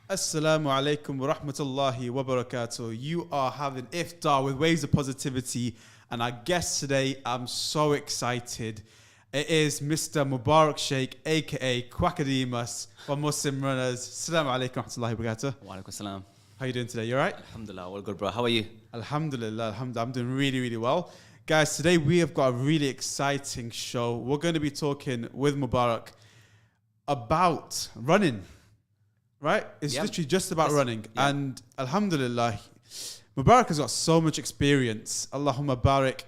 Assalamu alaikum wa rahmatullahi wa barakatuh. You are having Iftar with Waves of Positivity, and our guest today, I'm so excited. It is Mr. Mubarak Sheikh, aka Quack for Muslim Runners. Assalamu alaikum wa rahmatullahi wa barakatuh. Wa alaikum salam. How are you doing today? You alright? Alhamdulillah, all good, bro. How are you? Alhamdulillah, alhamdulillah. I'm doing really, really well. Guys, today we have got a really exciting show. We're going to be talking with Mubarak about running. Right? It's literally just about running. Yeah. And alhamdulillah, Mubarak has got so much experience. Allahumma barik.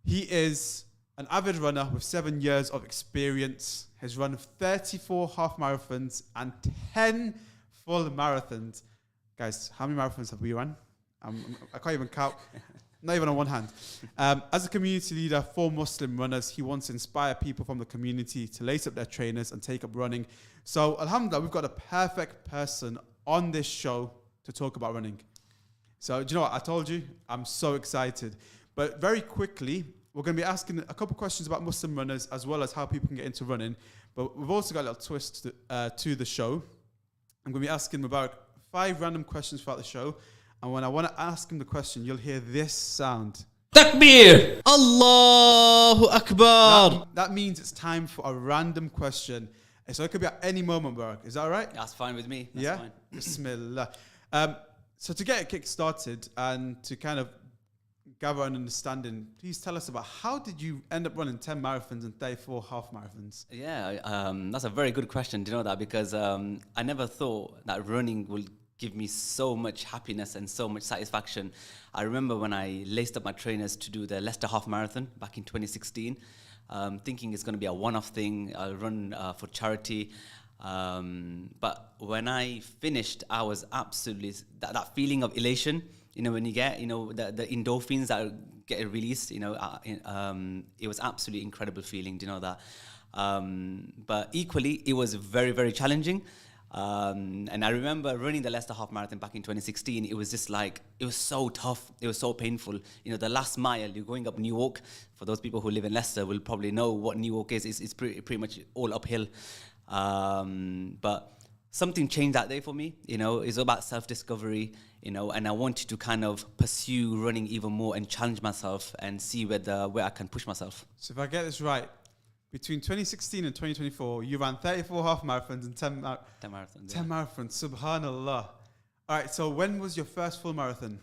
He is an avid runner with 7 years of experience. Has run 34 half marathons and 10 full marathons. Guys, how many marathons have we run? I can't even count. Not even on one hand. As a community leader for Muslim runners, he wants to inspire people from the community to lace up their trainers and take up running. So, alhamdulillah, we've got a perfect person on this show to talk about running. So, do you know what? I told you, I'm so excited. But very quickly, we're going to be asking a couple questions about Muslim runners as well as how people can get into running. But we've also got a little twist to the show. I'm going to be asking Mubarak 5 random questions throughout the show. And when I want to ask him the question, you'll hear this sound. Takbir! Allahu Akbar! That means it's time for a random question. So it could be at any moment, Mubarak. Is that all right? That's fine with me. That's fine. Bismillah. So to get it kick-started and to kind of gather an understanding, please tell us about how did you end up running 10 marathons and 34 half marathons? Yeah, that's a very good question. Do you know that? Because I never thought that running will give me so much happiness and so much satisfaction. I remember when I laced up my trainers to do the Leicester Half Marathon back in 2016, thinking it's going to be a one-off thing. I'll run for charity. But when I finished, I was absolutely, that feeling of elation, when you get, the endorphins that get released, it was absolutely incredible feeling, do you know that? But equally, it was very, very challenging. And I remember running the Leicester Half Marathon back in 2016. It was just like, it was so tough. It was so painful. The last mile, you're going up Newark. For those people who live in Leicester will probably know what Newark is. It's pretty much all uphill. But something changed that day for me. It's about self-discovery, and I wanted to kind of pursue running even more and challenge myself and see where I can push myself. So if I get this right, between 2016 and 2024, you ran 34 half marathons and 10 marathons. 10 marathons, subhanallah. All right, so when was your first full marathon?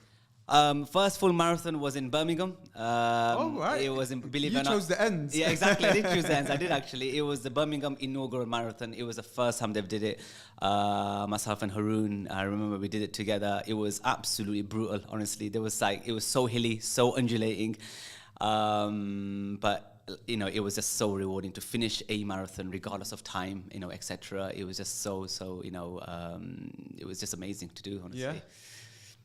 First full marathon was in Birmingham. Right. It was in, believe it or not. You chose the ends. Yeah, exactly. I did choose the ends. I did actually. It was the Birmingham inaugural marathon. It was the first time they did it. Myself and Haroon, I remember we did it together. It was absolutely brutal, honestly. It was so hilly, so undulating. But it was just so rewarding to finish a marathon regardless of time, etc. It was just so, it was just amazing to do, honestly. Yeah.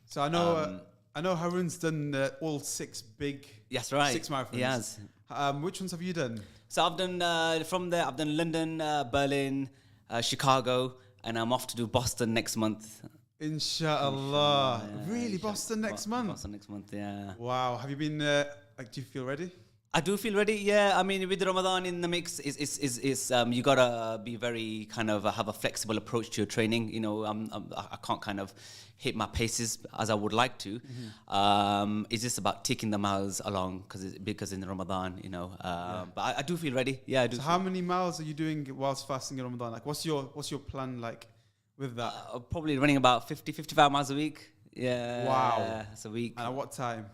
So I know Haroon's done all 6 big. That's right. 6 marathons. Yes. Which ones have you done? So I've done from there. I've done London, Berlin, Chicago, and I'm off to do Boston next month. Inshallah. Really, Boston next month? Boston next month. Yeah. Wow. Have you been? Do you feel ready? I do feel ready, yeah. I mean, with Ramadan in the mix, you gotta be very kind of have a flexible approach to your training. I can't kind of hit my paces as I would like to. Mm-hmm. It's just about taking the miles along because in Ramadan, But I do feel ready. Yeah, I do. So how many miles are you doing whilst fasting in Ramadan? Like, what's your plan like with that? Probably running about 55 miles a week. Yeah. Wow. It's a week. And at what time?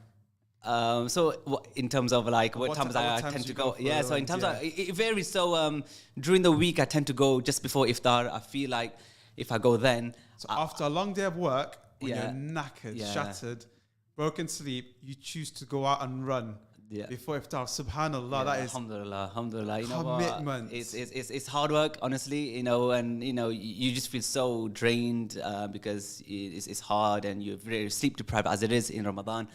So in terms of like what times I tend to go, so in terms of it varies. So during the week I tend to go just before Iftar. I feel like if I go then, so after a long day of work, when you're knackered, shattered, broken sleep, you choose to go out and run before Iftar. Subhanallah, that is alhamdulillah. Commitment. It's hard work, honestly. And you just feel so drained because it's hard and you're very sleep deprived as it is in Ramadan.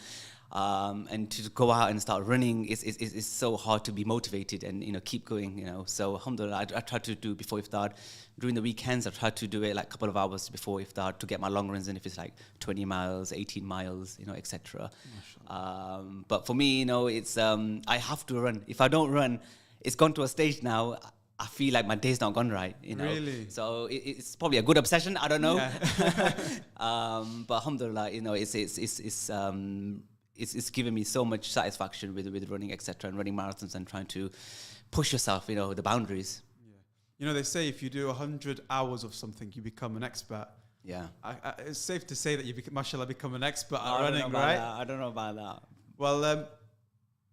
And to go out and start running is so hard to be motivated and keep going. So alhamdulillah, I try to do before Iftar. During the weekends I try to do it like a couple of hours before Iftar to get my long runs in, if it's like 20 miles, 18 miles, etc. But for me, it's I have to run. If I don't run, it's gone to a stage now I feel like my day's not gone right, you know. Really? So it's probably a good obsession. I don't know. Yeah. But alhamdulillah, you know, it's given me so much satisfaction with running, etc., and running marathons and trying to push yourself, you know, the boundaries. Yeah. You know, they say if you do 100 hours of something, you become an expert. Yeah. It's safe to say that you, mashallah, become an expert at I don't know running, about right? that. I don't know about that. Well,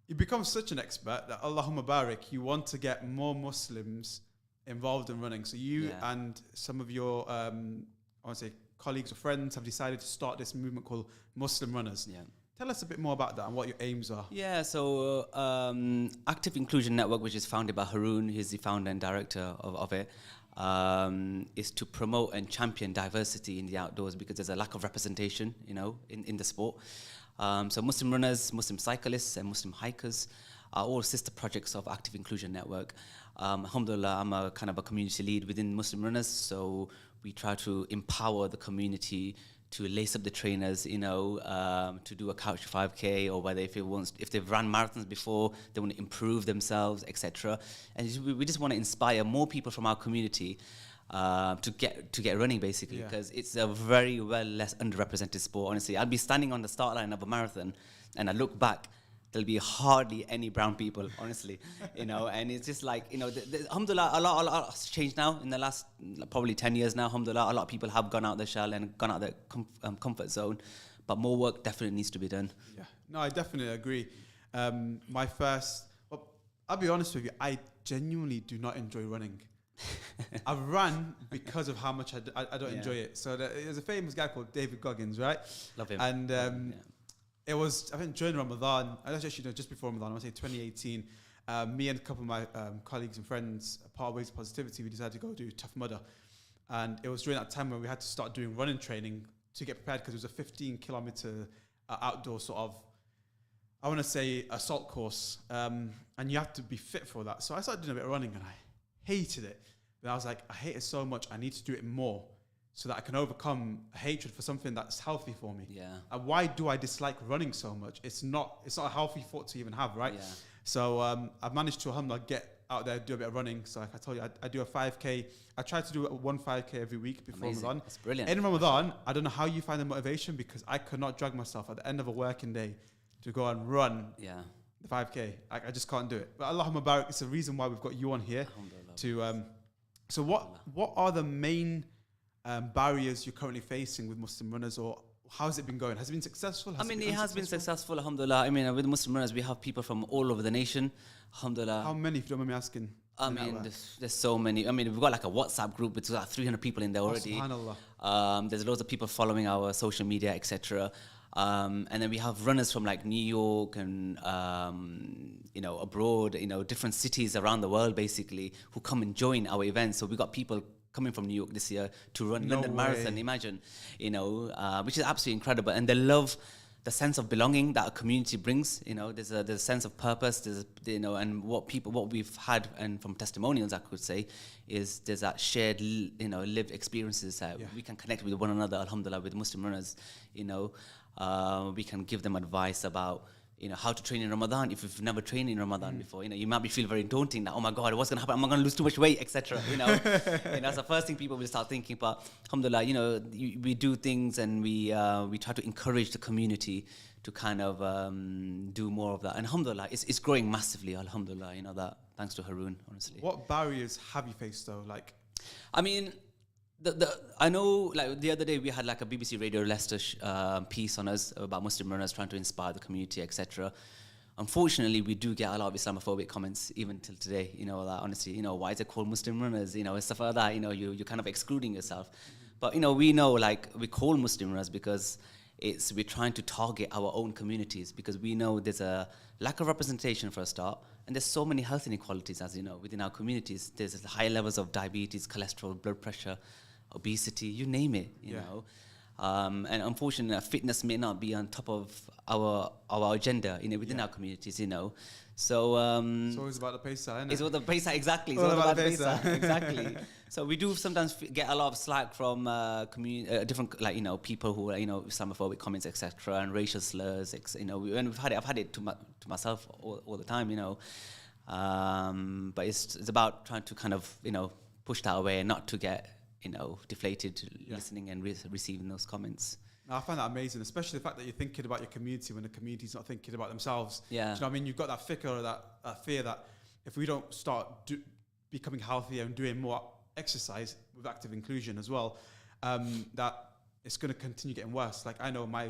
you become such an expert that Allahumma barik, you want to get more Muslims involved in running. So you and some of your, I want to say, colleagues or friends have decided to start this movement called Muslim Runners. Yeah. Tell us a bit more about that and what your aims are. Yeah, so Active Inclusion Network, which is founded by Haroon, he's the founder and director of it, is to promote and champion diversity in the outdoors because there's a lack of representation, you know, in the sport. So Muslim runners, Muslim cyclists, and Muslim hikers are all sister projects of Active Inclusion Network. Alhamdulillah, I'm a kind of a community lead within Muslim runners, so we try to empower the community to lace up the trainers, you know, to do a couch 5K, or whether if they've run marathons before, they want to improve themselves, etc. And we just want to inspire more people from our community to get running, basically, because it's a very less underrepresented sport. Honestly, I'll be standing on the start line of a marathon, and I look back, there'll be hardly any brown people, honestly, you know. And it's just like, you know, alhamdulillah, a lot has changed now in the last probably 10 years now. Alhamdulillah, a lot of people have gone out their shell and gone out their comfort zone, but more work definitely needs to be done. Yeah, no, I definitely agree. I'll be honest with you, I genuinely do not enjoy running. I run because of how much I don't enjoy it. So there's a famous guy called David Goggins, right? Love him. And it was, I think, during Ramadan, actually, just before Ramadan, I want to say 2018, me and a couple of my colleagues and friends, part of Ways of Positivity, we decided to go do Tough Mudder. And it was during that time when we had to start doing running training to get prepared, because it was a 15-kilometer outdoor sort of, I want to say, assault course. And you have to be fit for that. So I started doing a bit of running, and I hated it. But I was like, I hate it so much, I need to do it more so that I can overcome a hatred for something that's healthy for me. Yeah. And why do I dislike running so much? It's not a healthy thought to even have, right? Yeah. So I've managed to, alhamdulillah, get out there, do a bit of running. So like I told you, I do a 5K. I try to do one 5K every week before Ramadan. That's brilliant. In Ramadan, I don't know how you find the motivation, because I could not drag myself at the end of a working day to go and run the 5K. I just can't do it. But Allahumma barak, it's the reason why we've got you on here. So what are the main barriers you're currently facing with Muslim runners, or how's it been going? Has it been successful? It has been successful, alhamdulillah. I mean, with Muslim runners, we have people from all over the nation, alhamdulillah. How many, if you don't mind me asking? I mean, there's so many. I mean, we've got like a WhatsApp group with like 300 people in there already. SubhanAllah. There's loads of people following our social media, etc. And then we have runners from like New York and, you know, abroad, you know, different cities around the world, basically, who come and join our events. So we've got people coming from New York this year to run London Marathon, imagine, you know, which is absolutely incredible. And they love the sense of belonging that a community brings. You know, there's a sense of purpose, you know, and what we've had, and from testimonials, I could say, is there's that shared, you know, lived experiences that we can connect with one another, alhamdulillah, with Muslim runners, you know. We can give them advice about, you know, how to train in Ramadan if you've never trained in Ramadan before. You know, you might feel very daunting that, oh my God, what's going to happen? Am I going to lose too much weight, etc. You know, and that's the first thing people will start thinking. But alhamdulillah, you know, we do things, and we try to encourage the community to kind of do more of that. And alhamdulillah, it's growing massively, alhamdulillah, you know, that thanks to Haroon, honestly. What barriers have you faced though? Like, I mean, I know, like the other day we had like a BBC Radio Leicester piece on us about Muslim runners trying to inspire the community, etc. Unfortunately, we do get a lot of Islamophobic comments even till today. You know, that honestly, you know, why is it called Muslim runners? You know, and stuff like that. You know, you're kind of excluding yourself. But you know, we know, like, we call Muslim runners because we're trying to target our own communities, because we know there's a lack of representation for a start. And there's so many health inequalities, as you know, within our communities. There's high levels of diabetes, cholesterol, blood pressure, obesity, you name it, you know. And unfortunately, fitness may not be on top of our agenda, you know, within our communities, you know. So it's always about the paisa, isn't it? It's all the paisa, exactly. It's all about the paisa, exactly. So we do sometimes get a lot of slack from different, like, you know, people who are, you know, Islamophobic comments, etc., and racial slurs, you know. And I've had it to myself all the time, you know. But it's about trying to kind of, push that away and not to get, deflated listening and receiving those comments. I find that amazing, especially the fact that you're thinking about your community when the community's not thinking about themselves. Yeah. Do you know what I mean? You've got that fikr or that fear that if we don't start becoming healthier and doing more exercise with active inclusion as well, that it's going to continue getting worse. Like I know my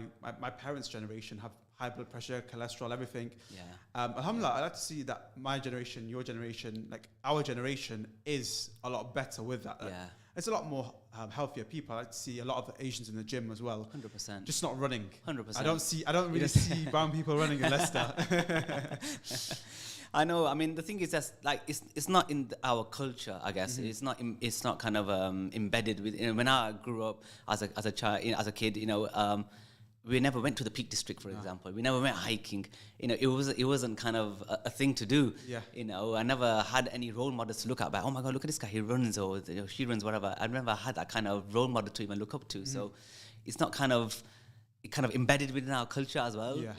parents' generation have high blood pressure, cholesterol, everything. Yeah. Alhamdulillah, I like to see that my generation, your generation, like our generation is a lot better with that. Yeah. It's a lot more healthier people. I like to see a lot of the Asians in the gym as well. 100%. Just not running. 100%. I don't really see brown people running in Leicester. I know. I mean, the thing is that like it's not in our culture. I guess it's not kind of embedded with. When I grew up as a child, as a kid, we never went to the Peak District, for example. We never went hiking. It wasn't kind of a thing to do. Yeah. I never had any role models to look at. But oh my God, look at this guy. He runs or she runs, whatever. I never had that kind of role model to even look up to. So it's not kind of embedded within our culture as well. Yeah.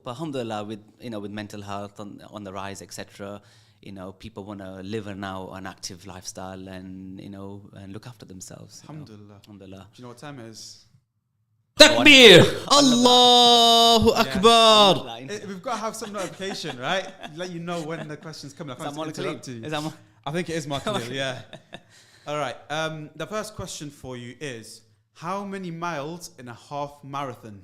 But alhamdulillah, with mental health on the rise, etc. People want to live now an active lifestyle and and look after themselves. Alhamdulillah. Alhamdulillah. Do you know what time it is? Takbir! Allahu Akbar! We've got to have some notification, right? Let you know when the question's coming. I think it is Mark Khalil, yeah. All right. The first question for you is, how many miles in a half marathon?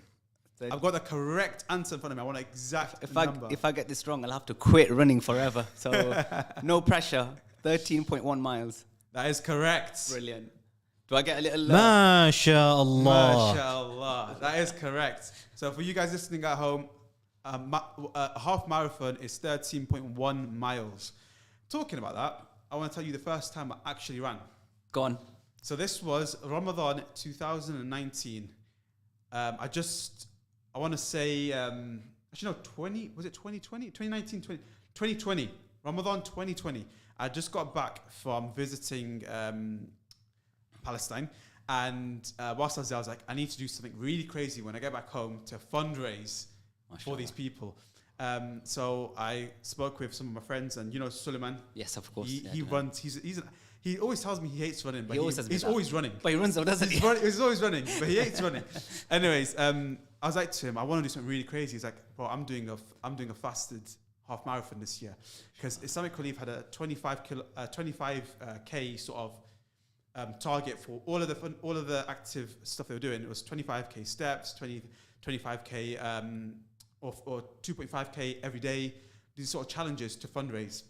I've got the correct answer in front of me. I want an exact number. If I get this wrong, I'll have to quit running forever. So no pressure. 13.1 miles. That is correct. Brilliant. Do I get a little... MashaAllah. MashaAllah. That is correct. So for you guys listening at home, a half marathon is 13.1 miles. Talking about that, I want to tell you the first time I actually ran. Go on. So this was Ramadan 2019. I want to say, actually no, 2020? 2020. Ramadan 2020. I just got back from visiting Palestine, and whilst I was there, I was like, I need to do something really crazy when I get back home to fundraise for these people. So I spoke with some of my friends, and Suleiman. Yes, of course. He runs. He always tells me he hates running, but he's always running. But he runs, though, doesn't he? He's always running, but he hates running. Anyways, I was like to him, I want to do something really crazy. He's like, bro, I'm doing a fasted half marathon this year, because Islamic Relief had a 25k sort of target for all of the active stuff they were doing. It was 25k steps, 25k or 2.5k every day. These sort of challenges to fundraise.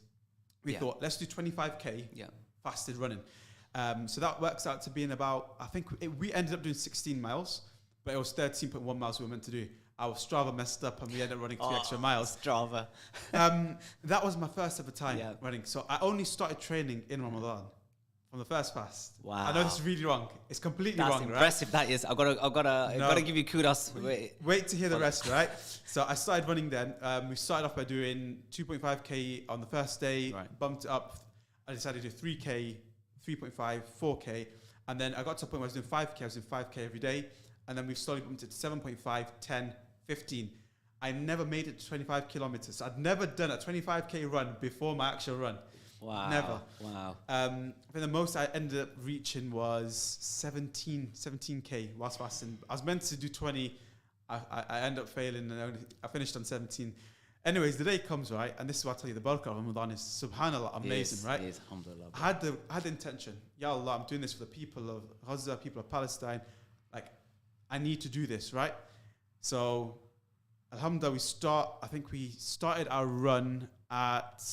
We thought, let's do 25k fasted running. So that works out to being about, I think we ended up doing 16 miles, but it was 13.1 miles we were meant to do. Our Strava messed up and we ended up running 3 extra miles. Strava. That was my first ever time running. So I only started training in Ramadan. From the first fast. Wow. I know this is really wrong. It's completely That's wrong, impressive, right? That is. I've gotta give you kudos. Wait to hear the rest, right? So I started running then. We started off by doing 2.5k on the first day, bumped it up. I decided to do 3k, 3.5, 4k. And then I got to a point where I was doing 5k. I was doing 5k every day. And then we slowly bumped it to 7.5, 10, 15. I never made it to 25 kilometers. I'd never done a 25k run before my actual run. Wow. Never. Wow. I think the most I ended up reaching was 17k whilst fasting. I was meant to do 20. I ended up failing and I finished on 17. Anyways, the day comes, right? And this is what I tell you, the barakah of Ramadan is subhanAllah, amazing, right? It is, alhamdulillah. I had the intention, Ya Allah, I'm doing this for the people of Gaza, people of Palestine. Like, I need to do this, right? So, alhamdulillah, we started our run at...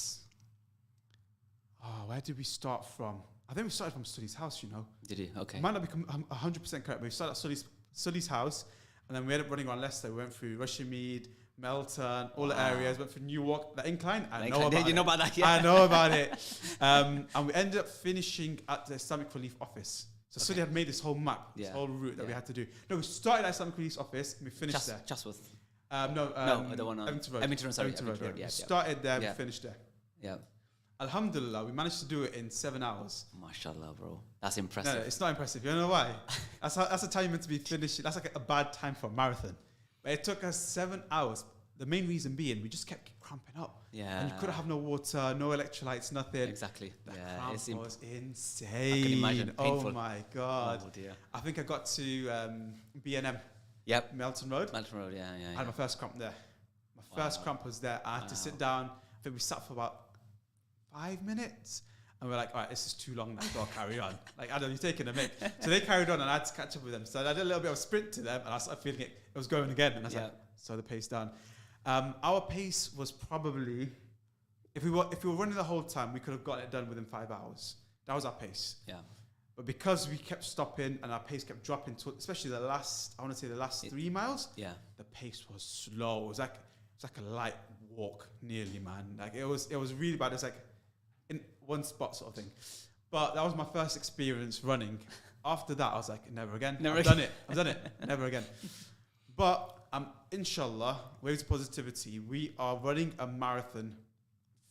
where did we start from? I think we started from Sully's house, Did you? Okay. Might not be 100% correct, but we started at Sully's house, and then we ended up running around Leicester. We went through Rushmead, Melton, all the areas, went through Newark, the incline. I know about that, yeah. I know about it. And we ended up finishing at the Islamic Relief office. So Sully had made this whole map, this whole route that we had to do. No, we started at Islamic Relief's office, and we finished there. Chatsworth. No, the one on Edmonton Road. Edmonton Road, We started there, we finished there. Yeah. Alhamdulillah, we managed to do it in 7 hours. MashaAllah, bro. That's impressive. No, it's not impressive. You know why? That's the time you're meant to be finishing. That's like a bad time for a marathon. But it took us 7 hours. the main reason being we just kept cramping up. Yeah. And you couldn't have no water, no electrolytes, nothing. Exactly. The Yeah. cramp It's was insane. I can imagine. Oh Painful. my God. Oh dear. I think I got to B&M, Yep. Melton Road. Melton Road. Yeah. I had my first cramp there. My first cramp was there. I had to sit down. I think we sat for about 5 minutes. And we're like, all right, this is too long now. I'll carry on. Like, Adam, you're taking a mic. So they carried on and I had to catch up with them. So I did a little bit of a sprint to them and I started feeling it was going again. And I was like, slow the pace down. Our pace was probably, if we were running the whole time, we could have gotten it done within 5 hours. That was our pace. Yeah. But because we kept stopping and our pace kept dropping, especially the last 3 miles, the pace was slow. It was like a light walk nearly, man. Like it was really bad. It's like in one spot sort of thing. But that was my first experience running. After that, I was like, never again. I've done it. Never again. But inshallah, waves of positivity, we are running a marathon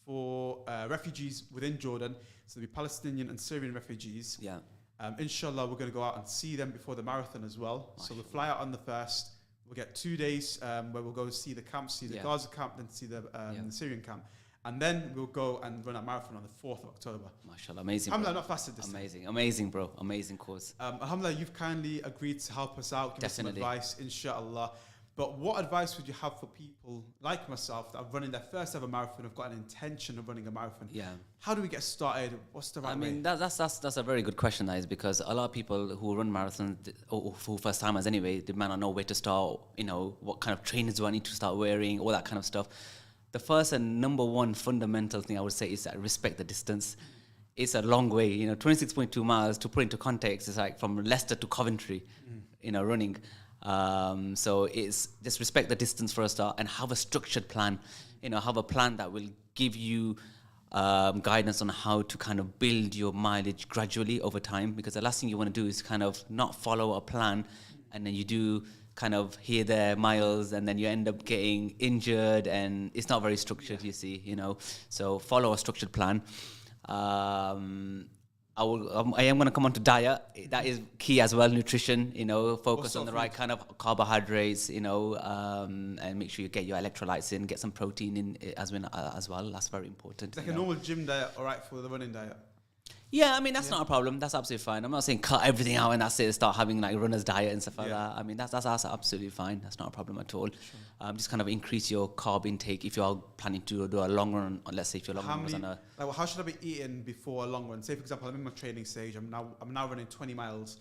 for refugees within Jordan. So there'll be Palestinian and Syrian refugees. Yeah. Inshallah, we're going to go out and see them before the marathon as well. So we'll fly out on the 1st. We'll get 2 days where we'll go see the camp, see the Gaza camp, then see the Syrian camp. And then we'll go and run a marathon on the 4th of October. MashaAllah, amazing. Alhamdulillah, not fasted this time. Amazing, bro. Amazing cause. Alhamdulillah, you've kindly agreed to help us out, give us some advice, inshallah. But what advice would you have for people like myself that are running their first ever marathon, have got an intention of running a marathon? Yeah. How do we get started? What's the right way? I mean, that's a very good question, that is, because a lot of people who run marathons, or who first timers anyway, they might not know where to start, what kind of trainers do I need to start wearing, all that kind of stuff. The first and number one fundamental thing I would say is that respect the distance. It's a long way, 26.2 miles, to put into context, it's like from Leicester to Coventry, running. So it's just respect the distance for a start and have a structured plan, have a plan that will give you guidance on how to kind of build your mileage gradually over time, because the last thing you want to do is kind of not follow a plan and then you do kind of here, there, miles, and then you end up getting injured and it's not very structured, you see, So follow a structured plan. I am going to come on to diet. That is key as well. Nutrition, focus on the right kind of carbohydrates, and make sure you get your electrolytes in, get some protein in as well. That's very important. It's like a normal gym diet, all right, for the running diet. Yeah, I mean, that's not a problem. That's absolutely fine. I'm not saying cut everything out and that's it, start having like runner's diet and stuff like that. I mean, that's absolutely fine. That's not a problem at all. Sure. Just kind of increase your carb intake if you are planning to do a long run. Let's say if your long run was on a... how should I be eating before a long run? Say, for example, I'm in my training stage. I'm now running 20 miles.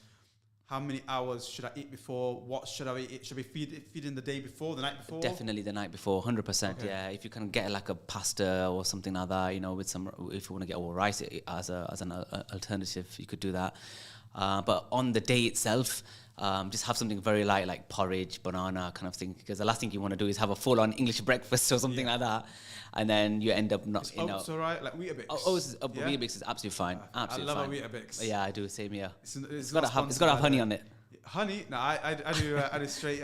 How many hours should I eat before? What should I eat? Should I be feeding the day before, the night before? Definitely the night before, 100%. Okay. Yeah, if you can get like a pasta or something like that, with some, if you want to get all rice as an alternative, you could do that. But on the day itself, just have something very light, like porridge, banana kind of thing, because the last thing you want to do is have a full-on English breakfast or something like that, and then you end up not, oats all right, like Weetabix. Weetabix is absolutely fine. Absolutely I love fine. a Weetabix. Yeah, I do. Same here. It's got to have honey on it. Honey? No, I do straight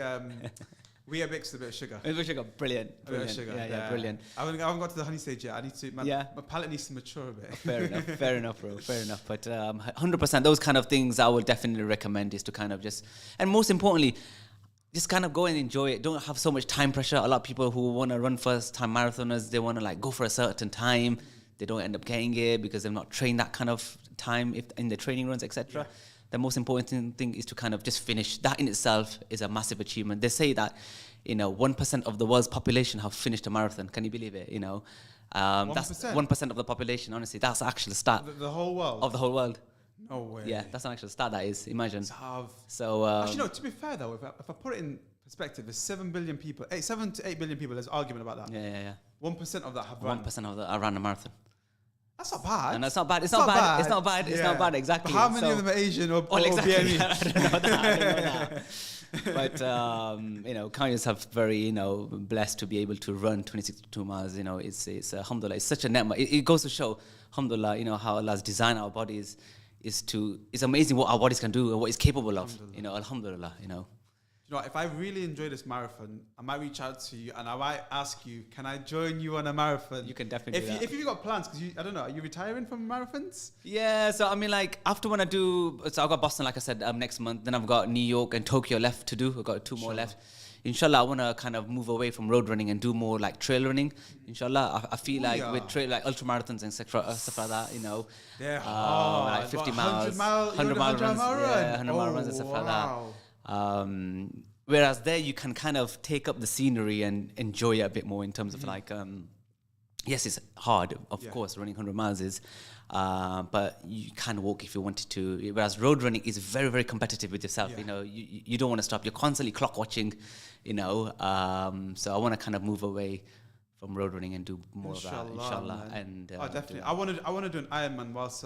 Weetabix with a bit of sugar. A bit of sugar, brilliant. A bit of sugar. Yeah, brilliant. I haven't got to the honey stage yet. I need to. My palate needs to mature a bit. Fair enough, bro. Fair enough. But 100%, those kind of things I would definitely recommend, is to kind of just, and most importantly, just kind of go and enjoy it. Don't have so much time pressure. A lot of people who want to run first time marathoners, they want to like go for a certain time. They don't end up getting it because they've not trained that kind of time in the training runs, etc. Yeah. The most important thing is to kind of just finish. That in itself is a massive achievement. They say that, 1% of the world's population have finished a marathon. Can you believe it? 1%? That's 1% of the population. Honestly, that's the actual stat. The whole world? Of the whole world. No way. Yeah, that's an actual stat, that is. Imagine. So, actually, no, to be fair though, if I put it in perspective, there's 7 billion people, 7 to 8 billion people, there's argument about that. Yeah. 1% of that have run. 1% of that ran a marathon. That's not bad. And that's not bad. It's not bad. It's not bad, exactly. But how many of them are Asian or exactly. BME? I don't know that. But, Kenyans have very, blessed to be able to run 26 miles. It's alhamdulillah. It's such a network. It goes to show, alhamdulillah, how Allah's designed our bodies it's amazing what our bodies can do and what it's capable of. Alhamdulillah. If I really enjoy this marathon, I might reach out to you and I might ask you, can I join you on a marathon? You can definitely do that. If you've got plans, because I don't know, are you retiring from marathons? Yeah, so I mean, like, after when I've got Boston, like I said, next month, then I've got New York and Tokyo left to do. I've got 2 more left. inshallah, I want to kind of move away from road running and do more like trail running. Inshallah, I feel like with trail, like ultra marathons and stuff like that, you know, they're hard. like 50 What, miles, 100 mile runs, mile run? yeah, 100 mile runs and stuff like that. Whereas there you can kind of take up the scenery and enjoy it a bit more in terms of like, yes, it's hard, of course, running 100 miles is, but you can walk if you wanted to. Whereas road running is very, very competitive with yourself. You know, you don't want to stop. You're constantly clock watching, you know. So I want to kind of move away from road running and do more of that, inshallah. And definitely. I want to do an Ironman whilst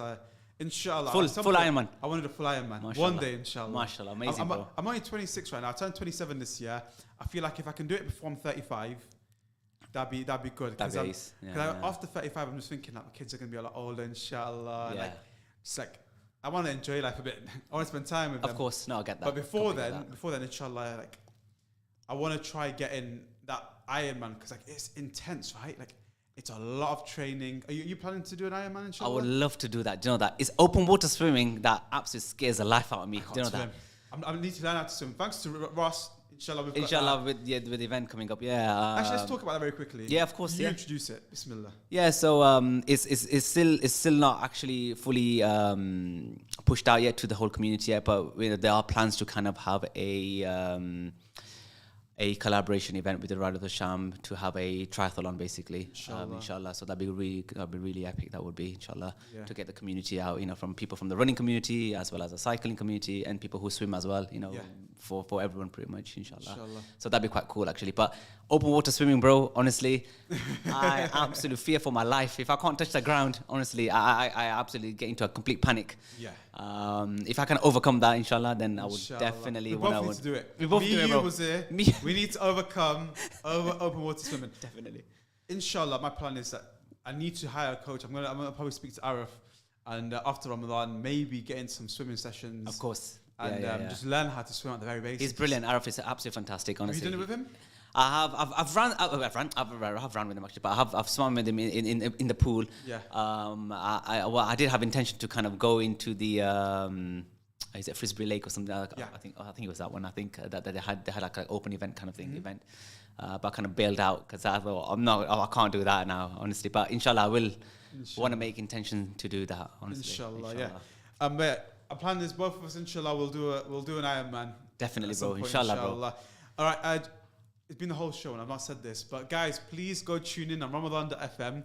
inshallah. Full Ironman. I want to do a full Ironman. Mashallah. One day, inshallah. Mashallah, amazing, bro. I'm only 26 right now. I turned 27 this year. I feel like if I can do it before I'm 35, that'd be good. That'd be ace. After 35, I'm just thinking like my kids are gonna be a lot older, inshallah. Yeah. Like, it's like I want to enjoy life a bit. I want to spend time with them. Of course, no, I get that. But before then, inshallah, like I want to try getting that Ironman because like it's intense, right? Like it's a lot of training. Are you planning to do an Ironman, inshallah? I would love to do that. Do you know that? It's open water swimming that absolutely scares the life out of me. Do you know swim. that? I need to learn how to swim. Thanks to Ross. Inshallah, we've Inshallah, got with the event coming up, yeah. Actually, let's talk about that very quickly. Yeah, of course. You introduce it. Bismillah. Yeah, so it's still not actually fully pushed out yet to the whole community yet, but there are plans to kind of have a collaboration event with the Ride of the Sham to have a triathlon, basically. Inshallah. So that'd be really epic. That would be, inshallah, to get the community out, you know, from people from the running community as well as the cycling community and people who swim as well, you know, for everyone pretty much, inshallah. So that'd be quite cool, actually. But open water swimming, bro, honestly, I absolutely fear for my life. If I can't touch the ground, honestly, I absolutely get into a complete panic. If I can overcome that, inshallah, then I would definitely want to do it. We both do it, bro. We need to overcome open water swimming. Definitely. Inshallah, my plan is that I need to hire a coach. I'm gonna probably speak to Arif, and after Ramadan, maybe get in some swimming sessions. Of course. And just learn how to swim at the very basics. He's brilliant. Arif is absolutely fantastic, honestly. Have you done it with him? I've run with him actually, but I've swum with him in the pool. I did have intention to kind of go into the is it Frisbee Lake or something? I think it was that one. I think that they had like an open event kind of thing event, but I kind of bailed out because I thought I can't do that now, honestly. But inshallah, I will want to make intention to do that, honestly. Inshallah. Yeah. But our plan is both of us, inshallah, we'll do an Ironman. Definitely, bro. Inshallah, bro. All right. It's been the whole show and I've not said this, but guys, please go tune in on Ramadan.fm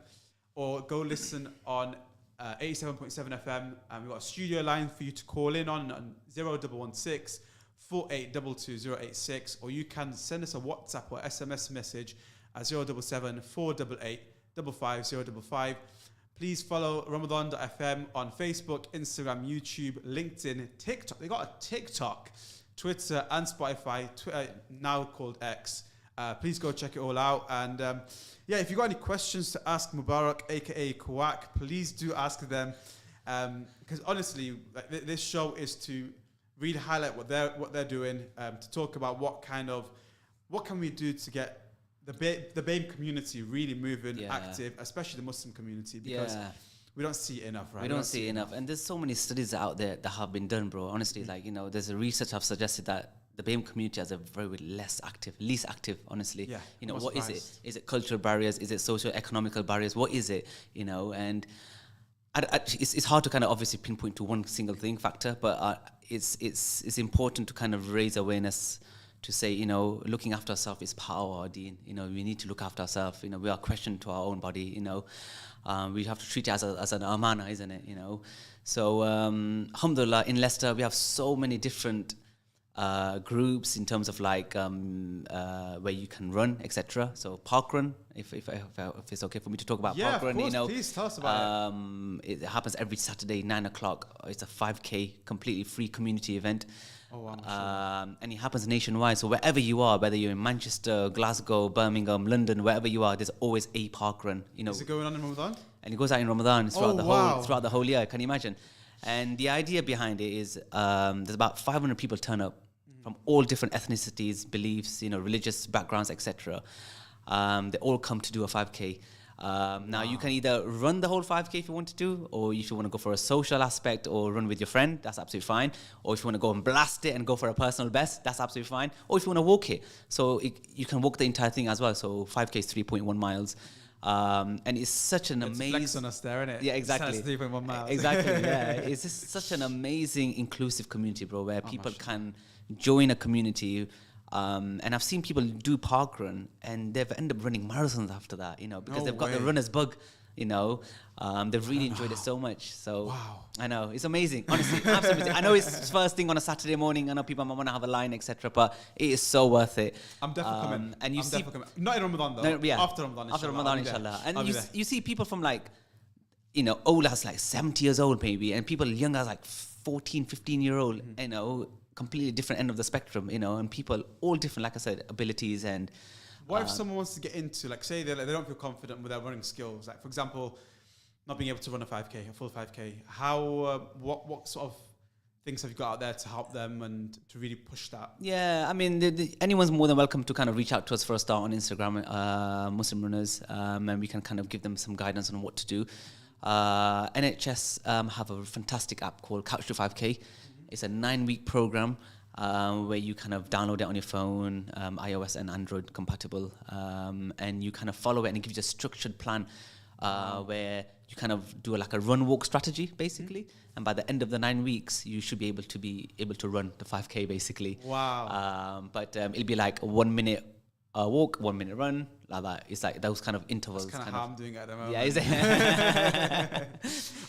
or go listen on 87.7 FM. And we've got a studio line for you to call in on 0116 4822 086, or you can send us a WhatsApp or SMS message at 077 488 55055. Please follow Ramadan.fm on Facebook, Instagram, YouTube, LinkedIn, TikTok. They got a TikTok, Twitter and Spotify, now called X. Please go check it all out. And if you got any questions to ask Mubarak, aka Quack, please do ask them. Because honestly, this show is to really highlight what they're doing, to talk about what can we do to get the BAME community really moving, active, especially the Muslim community, because we don't see it enough, right? We don't see it enough. And there's so many studies out there that have been done, bro. Honestly, like, you know, there's a research I've suggested that the BAME community is a very least active, honestly. Yeah, you know, what is it? Is it cultural barriers? Is it socio-economical barriers? What is it? You know, and it's hard to kind of obviously pinpoint to one single factor, but it's important to kind of raise awareness to say, you know, looking after ourselves is part of our deen. You know, we need to look after ourselves. You know, we are questioned to our own body. You know, we have to treat it as an amana, isn't it? You know, so alhamdulillah, in Leicester we have so many different groups in terms of like where you can run, etc. So park run, if it's okay for me to talk about park run, course, you know, please tell us about it happens every Saturday 9 o'clock. It's a 5k completely free community event. And it happens nationwide. So wherever you are, whether you're in Manchester, Glasgow, Birmingham, London, wherever you are, there's always a park run. You know, is it going on in Ramadan? And it goes out in Ramadan throughout the whole year. Can you imagine? And the idea behind it is there's about 500 people turn up from all different ethnicities, beliefs, you know, religious backgrounds, etc. They all come to do a 5k. Now you can either run the whole 5K if you want to do, or if you want to go for a social aspect or run with your friend, that's absolutely fine. Or if you want to go and blast it and go for a personal best, that's absolutely fine. Or if you want to walk it, so you can walk the entire thing as well. So 5K is 3.1 miles. And it's such an amazing... flex on us there, isn't it? Yeah, exactly. 3.1 miles. Exactly, yeah. It's just such an amazing, inclusive community, bro, where people can join a community. And I've seen people do parkrun and they've ended up running marathons after that, because they've got the runner's bug, they've really enjoyed it so much. So I know, it's amazing, honestly, absolutely amazing. I know it's first thing on a Saturday morning. I know people might want to have a line, etc., but it is so worth it. I'm definitely coming. And you see, not in Ramadan though. yeah, after Ramadan, after Ramadan, inshallah. And you see people from old as 70 years old maybe, and people young as 14, 15-year-old, completely different end of the spectrum, and people all different, like I said, abilities. And what if someone wants to get into, say they don't feel confident with their running skills, for example, not being able to run a 5K, a full 5K, how, what sort of things have you got out there to help them and to really push that? Yeah, I mean, anyone's more than welcome to kind of reach out to us for a start on Instagram, Muslim Runners, and we can kind of give them some guidance on what to do. NHS have a fantastic app called Couch to 5K. It's a 9-week program where you kind of download it on your phone, iOS and Android compatible, and you kind of follow it, and it gives you a structured plan where you kind of do a run-walk strategy, basically. And by the end of the 9 weeks, you should be able to run the 5K, basically. Wow. But it'll be like a 1 minute walk, 1 minute run, like that. It's like those kind of intervals. That's kind of how I'm doing it at the moment. Yeah, is it?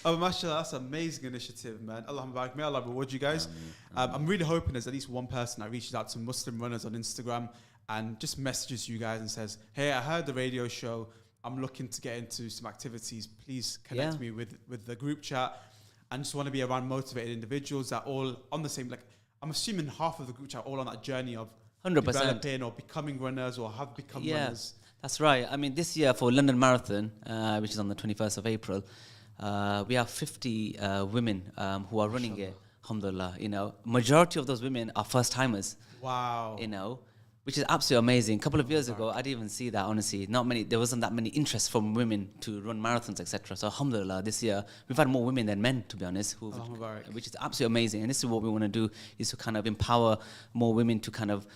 Oh, mashallah, that's an amazing initiative, man. Allah Mubarak, may Allah reward you guys. I'm really hoping there's at least one person that reaches out to Muslim runners on Instagram and just messages you guys and says, hey, I heard the radio show. I'm looking to get into some activities. Please connect me with the group chat. I just want to be around motivated individuals that all on the same, I'm assuming half of the group chat all on that journey of 100%. developing or becoming runners or have become runners. That's right. I mean, this year for London Marathon, which is on the 21st of April, we have 50 women who are running it. Alhamdulillah. Majority of those women are first timers. Wow. Which is absolutely amazing. A couple of years ago, I didn't even see that, honestly. There wasn't that many interest from women to run marathons, etc. So alhamdulillah, this year, we've had more women than men, to be honest, which is absolutely amazing. And this is what we want to do, is to kind of empower more women to kind of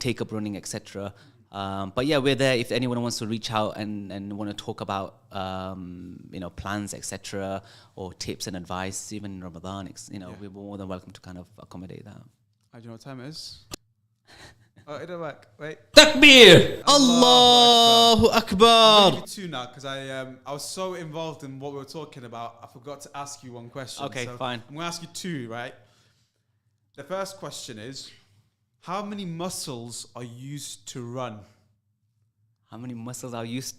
take up running, etc. But yeah, we're there if anyone wants to reach out and want to talk about, plans, etc., or tips and advice, even in Ramadan, we're more than welcome to kind of accommodate that. Do you know what time it is? Oh, it'll work. Wait. Takbir! Allahu I'm Akbar! going to do two now because I was so involved in what we were talking about. I forgot to ask you one question. Okay, fine. I'm going to ask you two, right? The first question is, how many muscles are used to run? How many muscles are used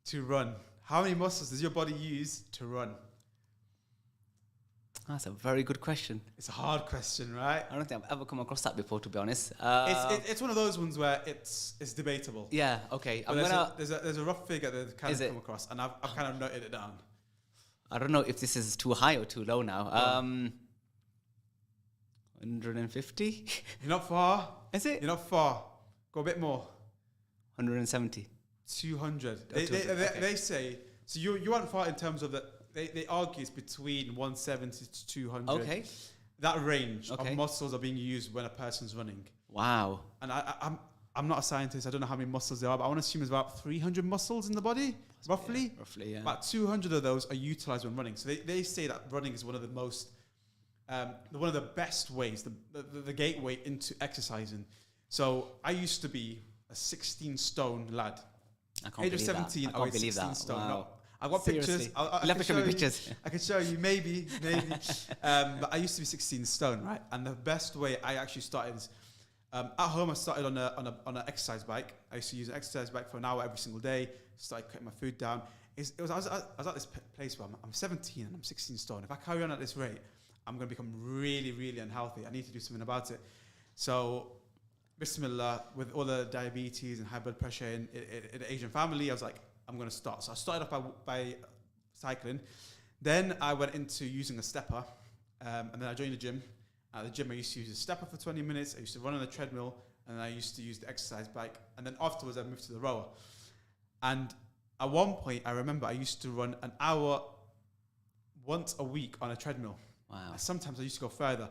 to run? How many muscles does your body use to run? That's a very good question. It's a hard question, right? I don't think I've ever come across that before, to be honest. It's one of those ones where it's debatable. Yeah, okay. There's a rough figure that I've kind of come across, and I've kind of noted it down. I don't know if this is too high or too low now. 150? You're not far. Is it? You're not far. Go a bit more. 170. 200. They say, so you aren't far in terms of that. They argue it's between 170 to 200. Okay. That range of muscles are being used when a person's running. Wow. And I'm not a scientist. I don't know how many muscles there are, but I want to assume there's about 300 muscles in the body, roughly. Yeah, roughly, yeah. About 200 of those are utilized when running. So they say that running is one of the most, one of the best ways, the gateway into exercising. So I used to be a 16-stone lad. I can't believe 17, that. I can't believe that. Stone. Wow. No, I've got pictures. You'll have to show me pictures. I can show you, maybe. But I used to be 16 stone, right? And the best way I actually started is, at home I started on an exercise bike. I used to use an exercise bike for an hour every single day. Started cutting my food down. I was at this place where I'm 17 and I'm 16 stone. If I carry on at this rate, I'm going to become really, really unhealthy. I need to do something about it. So, Bismillah, with all the diabetes and high blood pressure in the Asian family, I was like, I'm going to start. So I started off by cycling. Then I went into using a stepper. And then I joined the gym. At the gym, I used to use a stepper for 20 minutes. I used to run on the treadmill. And I used to use the exercise bike. And then afterwards, I moved to the rower. And at one point, I remember I used to run an hour once a week on a treadmill. Wow. And sometimes I used to go further.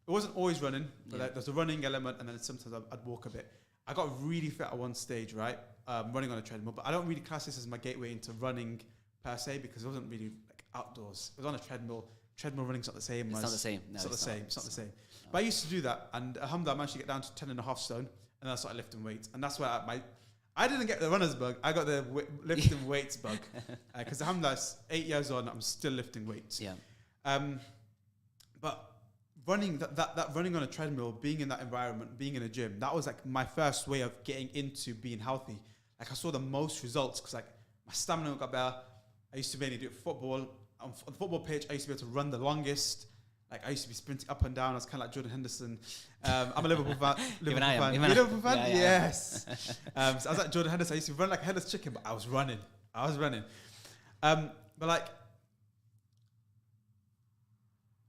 It wasn't always running, but like, there's a running element, and then sometimes I'd walk a bit. I got really fit at one stage, right? Running on a treadmill, but I don't really class this as my gateway into running per se, because it wasn't really like outdoors. It was on a treadmill. Treadmill running's not the same. It's not the same. No, it's not the same. It's not the same. No. But I used to do that, and alhamdulillah, I managed to get down to 10.5 stone, and then I started lifting weights, and that's where I didn't get the runner's bug. I got the lifting weights bug, because alhamdulillah, 8 years on, I'm still lifting weights. Yeah. But running that running on a treadmill, being in that environment, being in a gym, that was like my first way of getting into being healthy. Like I saw the most results because like my stamina got better. I used to mainly do football. On the football pitch, I used to be able to run the longest. Like I used to be sprinting up and down. I was kind of like Jordan Henderson. I'm a Liverpool fan. Even I am. You're a Liverpool fan? Yeah, yes. So I was like Jordan Henderson. I used to run like a headless chicken, but I was running. But like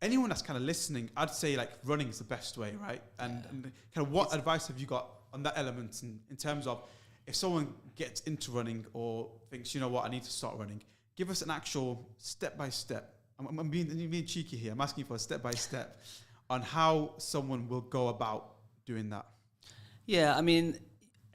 anyone that's kind of listening, I'd say like running is the best way, right? And kind of what advice have you got on that element in terms of if someone gets into running or thinks, you know what, I need to start running, give us an actual step-by-step. I'm being cheeky here. I'm asking for a step-by-step on how someone will go about doing that. Yeah, I mean,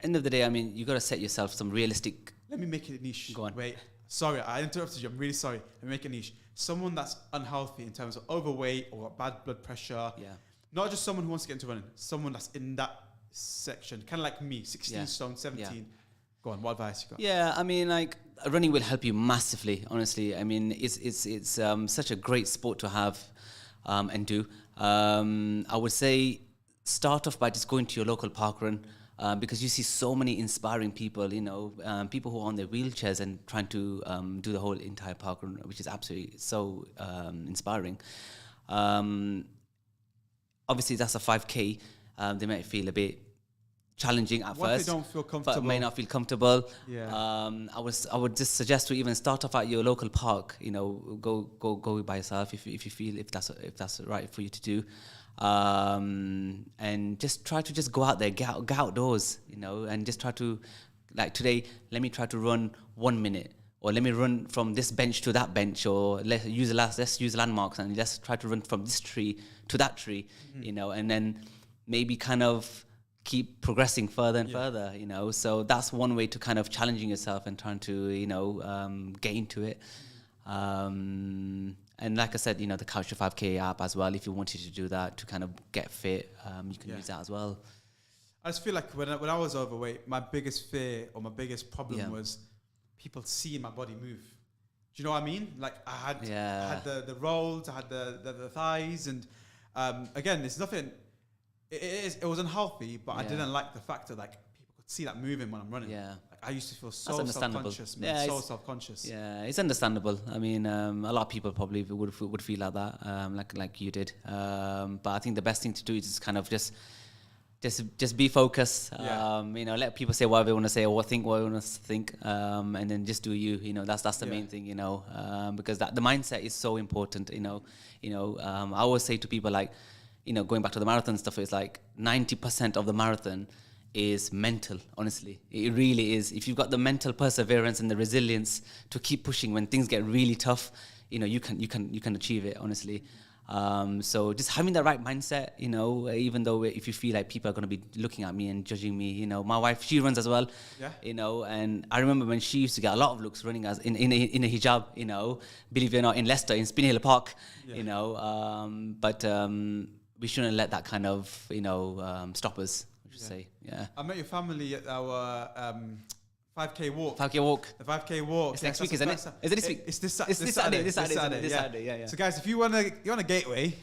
end of the day, I mean, you got to set yourself some realistic... Let me make it a niche. Go on. Wait, sorry, I interrupted you. I'm really sorry. Let me make it a niche. Someone that's unhealthy in terms of overweight or bad blood pressure. Yeah. Not just someone who wants to get into running. Someone that's in that section. Kind of like me, 16 stone, 17. Yeah. Go on, what advice you got? Yeah, I mean, like, running will help you massively, honestly. I mean, it's such a great sport to have and do. I would say start off by just going to your local park run because you see so many inspiring people, you know, people who are on their wheelchairs and trying to do the whole entire park run, which is absolutely so inspiring. Obviously, that's a 5K. They might feel a bit challenging at what first. If they don't feel comfortable? But may not feel comfortable. Yeah. I would just suggest to even start off at your local park. You know, go by yourself if you feel if that's right for you to do, and just try to just go out there, get outdoors. You know, and just try to, like today, let me try to run 1 minute. Or let me run from this bench to that bench, or let's use landmarks and let's try to run from this tree to that tree, you know, and then maybe kind of keep progressing further and further, you know. So that's one way to kind of challenging yourself and trying to, you know, get into it. And like I said, you know, the Couch to 5K app as well, if you wanted to do that to kind of get fit, you can use that as well. I just feel like when I was overweight, my biggest fear or my biggest problem was people seeing my body move. Do you know what I mean? Like I had the rolls, I had the thighs, and again, there's nothing. It was unhealthy, but I didn't like the fact that like people could see that moving when I'm running. Yeah, like, I used to feel so self-conscious, man. Yeah, so self-conscious. Yeah, it's understandable. I mean, a lot of people probably would feel like that, like you did. But I think the best thing to do is just kind of just be focused. You know, let people say what they want to say or think what they want to think, and then just do you. You know, that's the main thing. You know, because the mindset is so important. You know, I always say to people like, you know, going back to the marathon stuff, it's like 90% of the marathon is mental. Honestly, it really is. If you've got the mental perseverance and the resilience to keep pushing when things get really tough, you know, you can achieve it. Honestly. So just having the right mindset, you know, even though if you feel like people are going to be looking at me and judging me, you know, my wife, she runs as well, you know, and I remember when she used to get a lot of looks running as in a hijab, you know, believe it or not, in Leicester, in Spinney Hill Park, you know, but we shouldn't let that kind of, you know, stop us, I should say, I met your family at our 5K walk. 5K walk. The 5K walk. It's next week, isn't it? Is it this week? It's this Saturday. This Saturday. Yeah. So guys, if you want a gateway,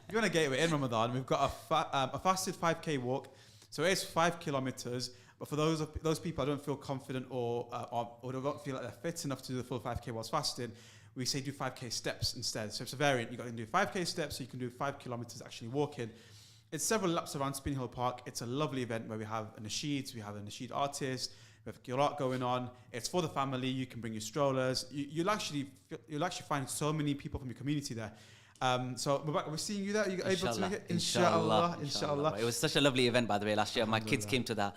in Ramadan, we've got a fasted 5K walk. So it's 5 kilometers. But for those people who don't feel confident or don't feel like they're fit enough to do the full 5K whilst fasting, we say do 5K steps instead. So it's a variant. You got to do 5K steps, so you can do 5 kilometers actually walking. It's several laps around Spinney Hill Park. It's a lovely event where we have a nasheed, we have a nasheed artist, we have a lot going on. It's for the family. You can bring your strollers. You'll actually find so many people from your community there. So Mubarak, we're seeing you there. Are you able to make it? Inshallah. It was such a lovely event, by the way, last year. My kids came to that.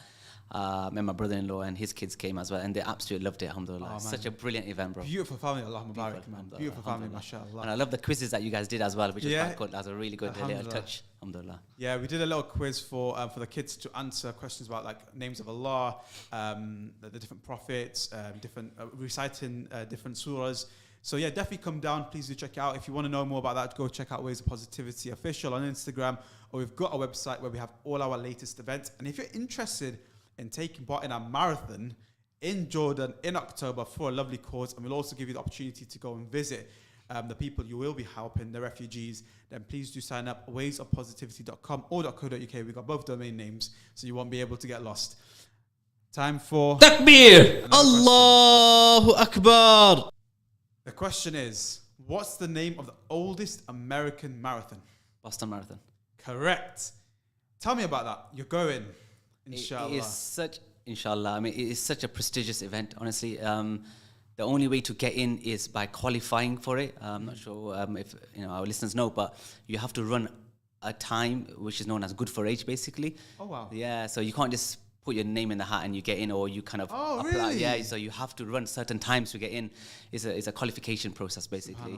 And my brother-in-law and his kids came as well, and they absolutely loved it. Alhamdulillah, Oh, such a brilliant event, bro. Beautiful family, Allah Mubarak, man. Alhamdulillah, Beautiful family, alhamdulillah. mashallah. And I love the quizzes that you guys did as well, which was Yeah. quite cool. That was a really good little Alhamdulillah. touch. Alhamdulillah. Yeah, we did a little quiz for the kids to answer questions about like names of Allah, the different prophets, different reciting different surahs. So yeah, definitely come down. Please do check it out. If you want to know more about that, go check out Ways of Positivity Official on Instagram, or we've got a website where we have all our latest events. And if you're interested in taking part in our marathon in Jordan in October for a lovely cause, and we'll also give you the opportunity to go and visit the people you will be helping, the refugees, then please do sign up waysofpositivity.com or .co.uk. We've got both domain names, so you won't be able to get lost. Time for Takbir! another Allahu Akbar! The question is, what's the name of the oldest American marathon? Boston Marathon. Correct. Tell me about that. You're going, inshallah. It is such, inshallah. I mean, it is such a prestigious event. Honestly, the only way to get in is by qualifying for it. I'm not sure if our listeners know, but you have to run a time which is known as good for age, basically. Oh wow. Yeah, so you can't just put your name in the hat and you get in, or you kind of Oh, apply. really? Yeah, so you have to run certain times to get in. It's a qualification process, basically.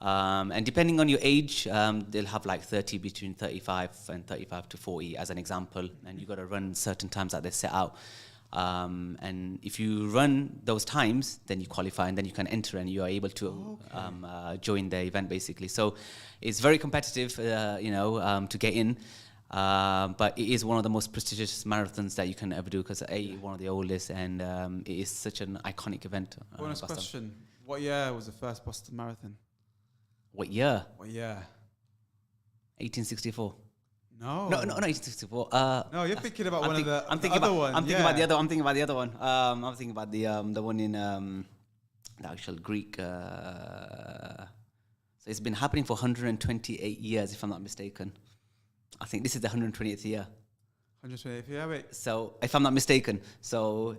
And depending on your age, they'll have like 30 between 35 and 35 to 40 as an example, and you got to run certain times that they set out. And if you run those times, then you qualify, and then you can enter, and you are able to join the event, basically. So it's very competitive, to get in. But it is one of the most prestigious marathons that you can ever do, because one of the oldest, and it is such an iconic event. Bonus Boston. question. What year was the first Boston Marathon? What year? What year? 1864. No. No, not 1864. No, you're thinking about one of the I'm thinking other about, ones. I'm thinking about the other. I'm thinking about the other one. I'm thinking about the one in the actual Greek. So it's been happening for 128 years, if I'm not mistaken. I think this is the 120th year. 128th. Yeah, wait. So if I'm not mistaken, so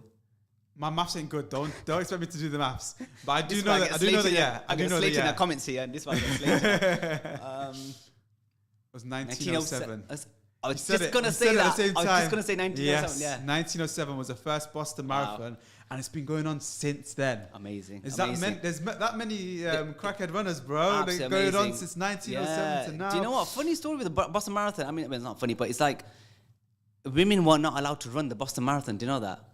My maths ain't good. Don't expect me to do the maths. But I do this know one that. I do know that. Yeah, I I do get know that. slated in Yeah. the comments here, and this one gets slated. It was 1907. I was You said just it. gonna You say said it at that. the same I was time. just gonna say 1907. Yes, Yeah. 1907 was the first Boston Marathon, and it's been going on since then. Amazing. Is amazing. that meant? There's that many crackhead runners, bro. They're Absolutely going on amazing. since 1907 to now. Do you know what? Funny story with the Boston Marathon. I mean, it's not funny, but it's like women were not allowed to run the Boston Marathon. Do you know that?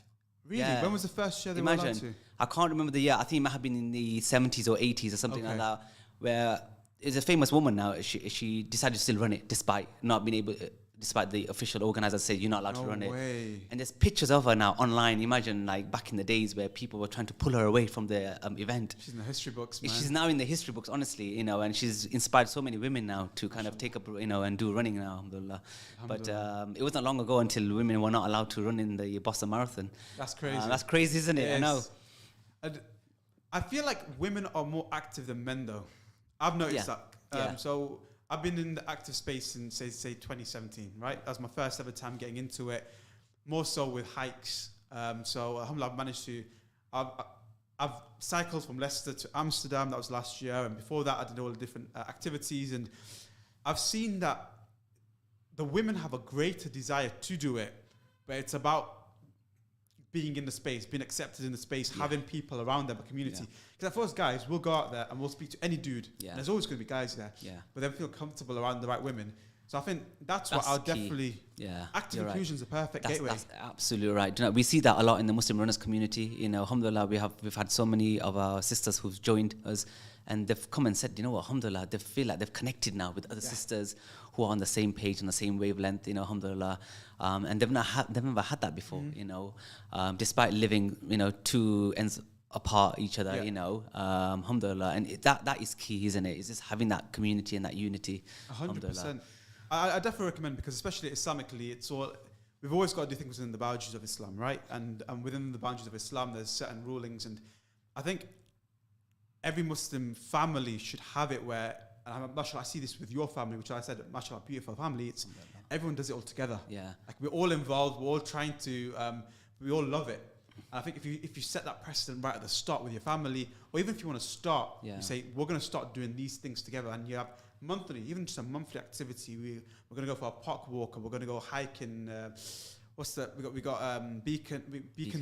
Really? Yeah. When was the first year they were allowed to? Imagine. I can't remember the year. I think it might have been in the 70s or 80s or something like Okay. that. Where it's a famous woman now. She decided to still run it despite not being able. Despite the official organizer said you're not allowed to run No it. way. And there's pictures of her now online. Imagine like back in the days where people were trying to pull her away from the event. She's in the history books, man. She's now in the history books, honestly, and she's inspired so many women now to kind of take up, and do running now, alhamdulillah. But it wasn't long ago until women were not allowed to run in the Boston Marathon. That's crazy. That's crazy, isn't it? I know. I feel like women are more active than men, though. I've noticed Yeah. that. Yeah. So I've been in the active space since say 2017, right? That was my first ever time getting into it, more so with hikes. So alhamdulillah, I've managed to. I've cycled from Leicester to Amsterdam. That was last year, and before that, I did all the different activities, and I've seen that the women have a greater desire to do it, but it's about being in the space, being accepted in the space, having people around them, a community. Because for us guys, we'll go out there and we'll speak to any dude. Yeah. And there's always going to be guys there. Yeah. But then feel comfortable around the right women. So I think that's what I'll key. definitely... Yeah, Active you're right. inclusion is a perfect gateway. That's absolutely right. Do you know, we see that a lot in the Muslim runners community. Alhamdulillah, we've had so many of our sisters who've joined us, and they've come and said, alhamdulillah, they feel like they've connected now with other sisters who are on the same page, on the same wavelength, alhamdulillah. And they've never had that before, despite living, two ends apart each other, alhamdulillah. And that is key, isn't it? It's just having that community and that unity. 100%. I definitely recommend, because especially Islamically, we've always got to do things within the boundaries of Islam, right? And within the boundaries of Islam, there's certain rulings, and I think every Muslim family should have it where, and mashallah, I see this with your family, which I said, mashallah, beautiful family. It's everyone does it all together. Yeah. Like we're all involved. We're all trying to. We all love it. And I think if you set that precedent right at the start with your family, or even if you want to start, you say we're going to start doing these things together, and you have monthly, even just a monthly activity. We're going to go for a park walk, or we're going to go hike in we got Beacon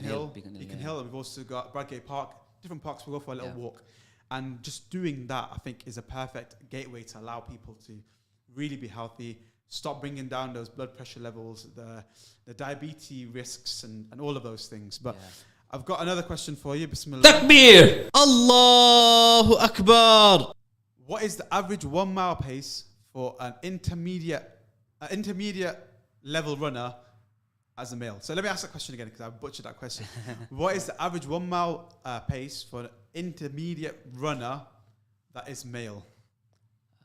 Hill, and we've also got Bradgate Park. Different parks. We'll go for a little walk, and just doing that, I think, is a perfect gateway to allow people to really be healthy, stop bringing down those blood pressure levels, the diabetes risks, and all of those things. But I've got another question for you. Bismillah. Takbir! Allahu Akbar! What is the average 1 mile pace for an intermediate level runner as a male? So let me ask that question again because I butchered that question. What is the average 1 mile pace for an intermediate runner that is male?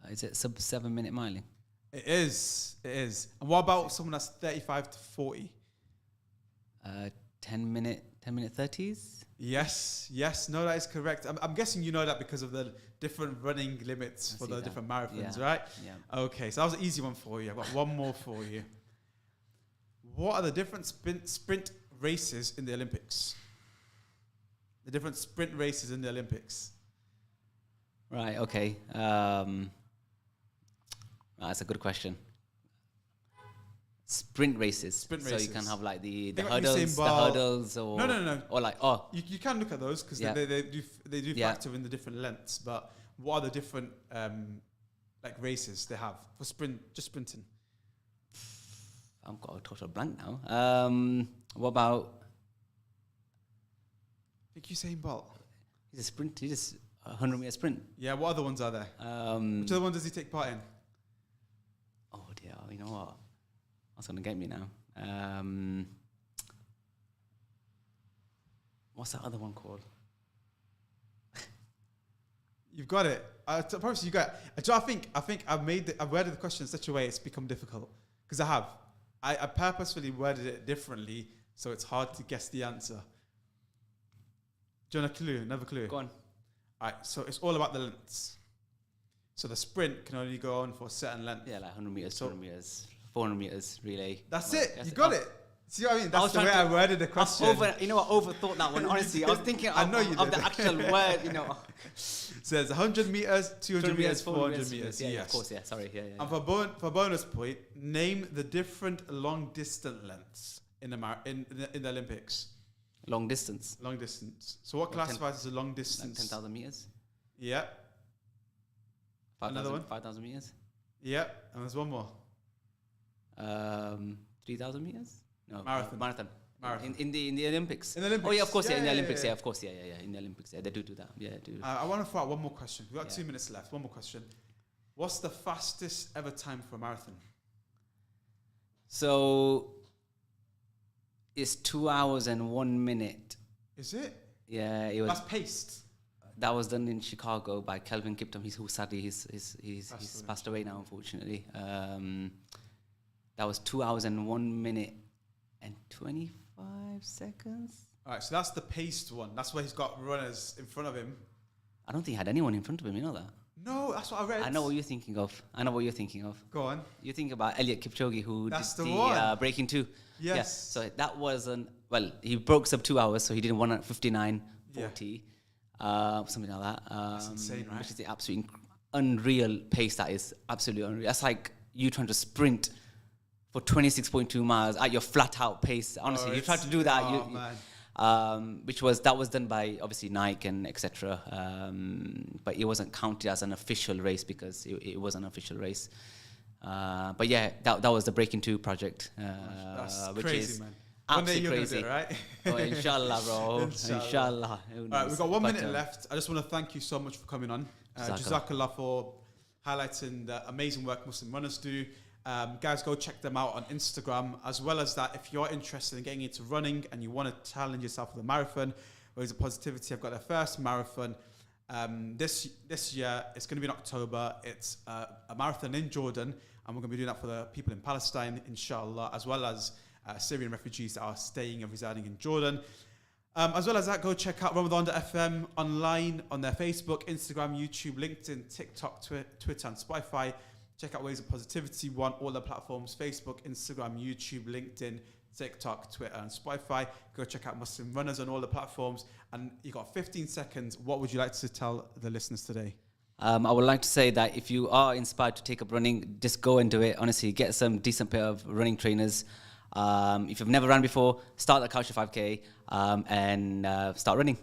Is it sub 7 minute miling? It is. And what about someone that's 35 to 40? 10 minute 30s? Yes. No, that is correct. I'm guessing you know that because of the different running limits for the different marathons, right? Yeah. Okay, so that was an easy one for you. I've got one more for you. What are the different sprint races in the Olympics? The different sprint races in the Olympics. Right, okay. That's a good question. Sprint races. So you can have like the hurdles or... No. Or like, You can look at those because they do factor in the different lengths, but what are the different like races they have for sprinting? I've got a total blank now. What about... I think Usain Bolt. He's a sprint. He's just a 100-meter sprint. Yeah, what other ones are there? Which other ones does he take part in? Oh dear, you know what? That's going to get me now. What's that other one called? You've got it. I promise you got it. So I think I've worded the question in such a way it's become difficult. Because I purposefully worded it differently so it's hard to guess the answer. Do you want a clue? Another clue? Go on. Alright, so it's all about the lengths. So the sprint can only go on for a certain length. Yeah, like 100 meters, 200 meters, 400 meters relay. That's it. You got it. See what I mean? That's the way I worded the question. I overthought that one. Honestly, I was thinking of the actual word. So there's 100 meters, 200 meters, 400 meters. Yeah, of course. Yeah, sorry. Yeah. And for bonus point, name the different long distance lengths in the Olympics. Long distance. So what classifies as a long distance? Like 10,000 meters. Yeah. 5,000 meters. Yeah, and there's one more. 3,000 meters. No, marathon. In the Olympics. In the Olympics. Oh yeah, of course. In the Olympics. Yeah. Of course. Yeah. In the Olympics, they do that. Yeah, they do. I want to throw out one more question. We've got 2 minutes left. One more question. What's the fastest ever time for a marathon? So it's 2 hours and 1 minute. Is it? Yeah, it was. That's paced. That was done in Chicago by Kelvin Kiptum. He's passed away now, unfortunately. That was 2 hours and 1 minute and 25 seconds. All right, so that's the paced one. That's where he's got runners in front of him. I don't think he had anyone in front of him. You know that? No, that's what I read. I know what you're thinking of. Go on. You're thinking about Eliud Kipchoge, who that's did the breaking 2. Yes. Yeah, so that wasn't... Well, he broke sub 2 hours, so he did 1:59:40. Something like that. That's insane, right? Which is the absolute unreal pace. That is absolutely unreal. That's like you trying to sprint for 26.2 miles at your flat out pace. Honestly, you try to do that. That was done by obviously Nike and etc. But it wasn't counted as an official race because it was an official race. But yeah, that was the Breaking 2 project. That's which crazy, is man. absolutely crazy, do it, right? Oh, inshallah, bro. Inshallah. All right, we've got 1 minute left. I just want to thank you so much for coming on. Jazakallah for highlighting the amazing work Muslim runners do. Guys, go check them out on Instagram. As well as that, if you're interested in getting into running and you want to challenge yourself with a marathon, Ways of Positivity have got their first marathon. This year, it's going to be in October. It's a marathon in Jordan, and we're going to be doing that for the people in Palestine, inshallah, as well as Syrian refugees that are staying and residing in Jordan. As well as that, go check out Ramadan.fm online on their Facebook, Instagram, YouTube, LinkedIn, TikTok, Twitter, and Spotify. Check out Ways of Positivity on all the platforms: Facebook, Instagram, YouTube, LinkedIn, TikTok, Twitter, and Spotify. Go check out Muslim Runners on all the platforms. And you got 15 seconds. What would you like to tell the listeners today? I would like to say that if you are inspired to take up running, just go and do it. Honestly, get some decent pair of running trainers. If you've never run before, start at Couch to 5K and start running.